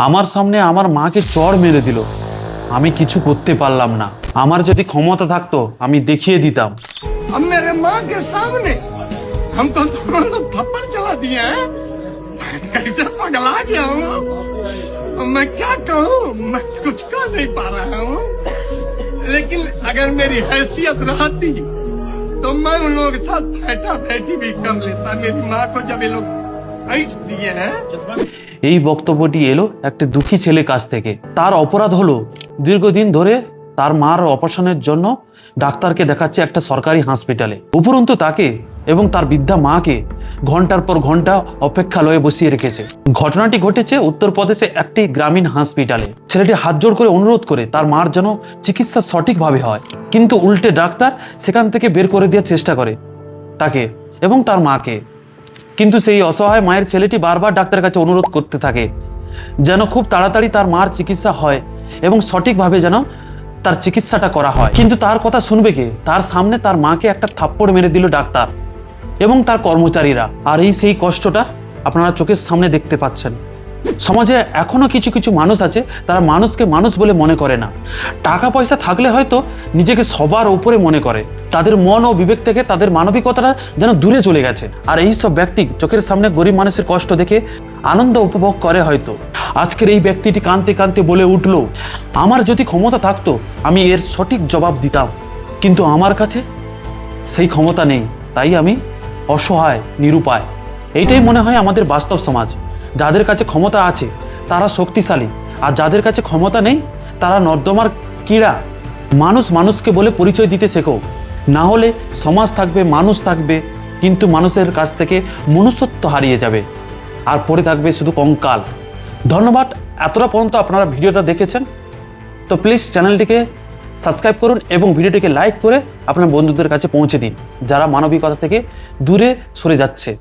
আমার সামনে আমার মাকে চড় মেরে দিল। আমি কিছু করতে পারলাম না। আমার যদি ক্ষমতা থাকতো আমি দেখিয়ে দিতাম। अब मेरे माँ के सामने हमको दोनों लोग थप्पड़ चला दिए हैं। कैसे पगला गया हूँ। अब मैं क्या कहूँ, मैं कुछ कर नहीं पा रहा हूँ। लेकिन अगर मेरी हैसियत रहती तो मैं उन लोगों के साथ बैठा बैठी भी कर लेता। मेरी माँ को जब ये लोग ऐठ दिए हैं। এই বক্তব্যটি এলো একটা দুঃখী ছেলে কাছ থেকে। তার অপরাধ হলো দীর্ঘদিন ধরে তার মার অপারেশনের জন্য ডাক্তারকে দেখাচ্ছে একটা সরকারি হসপিটালে। উপরন্তু তাকে এবং তার বৃদ্ধা মাকে ঘন্টার পর ঘন্টা অপেক্ষালয়ে বসিয়ে রেখেছে। ঘটনাটি ঘটেছে উত্তরপ্রদেশে একটি গ্রামীণ হসপিটালে। ছেলেটি হাত জোড় করে অনুরোধ করে তার মার যেন চিকিৎসা সঠিকভাবে হয়, কিন্তু উল্টে ডাক্তার সেখান থেকে বের করে দেওয়ার চেষ্টা করে তাকে এবং তার মাকে। কিন্তু সেই অসহায় মায়ের ছেলেটি বারবার ডাক্তারের কাছে অনুরোধ করতে থাকে যেন খুব তাড়াতাড়ি তার মার চিকিৎসা হয় এবং সঠিকভাবে যেন তার চিকিৎসাটা করা হয়। কিন্তু তার কথা শুনবে কে? তার সামনে তার মাকে একটা থাপ্পড় মেরে দিল ডাক্তার এবং তার কর্মচারীরা। আর এই সেই কষ্টটা আপনারা চোখের সামনে দেখতে পাচ্ছেন। সমাজে এখনো কিছু কিছু মানুষ আছে, তারা মানুষকে মানুষ বলে মনে করে না। টাকা পয়সা থাকলে হয়তো নিজেকে সবার উপরে মনে করে। তাদের মন ও বিবেক থেকে তাদের মানবিকতাটা যেন দূরে চলে গেছে। আর এই সব ব্যক্তি চোখের সামনে গরিব মানুষের কষ্ট দেখে আনন্দ উপভোগ করে হয়তো। আজকের এই ব্যক্তিটি কাঁদতে কাঁদতে বলে উঠল, আমার যদি ক্ষমতা থাকতো আমি এর সঠিক জবাব দিতাম, কিন্তু আমার কাছে সেই ক্ষমতা নেই, তাই আমি অসহায় নিরুপায়। এইটাই মনে হয় আমাদের বাস্তব সমাজ। যাদের কাছে ক্ষমতা আছে তারা শক্তিশালী, আর যাদের কাছে ক্ষমতা নেই তারা নর্দমার কীড়া। মানুষ মানুষকে বলে পরিচয় দিতে শেখো, না হলে সমাজ থাকবে, মানুষ থাকবে, কিন্তু মানুষের কাছ থেকে মনুষ্যত্ব হারিয়ে যাবে আর পড়ে থাকবে শুধু কঙ্কাল। ধন্যবাদ, এতটা পর্যন্ত আপনারা ভিডিওটা দেখেছেন। তো প্লিজ চ্যানেলটিকে সাবস্ক্রাইব করুন এবং ভিডিওটিকে লাইক করে আপনার বন্ধুদের কাছে পৌঁছে দিন যারা মানবিকতা থেকে দূরে সরে যাচ্ছে।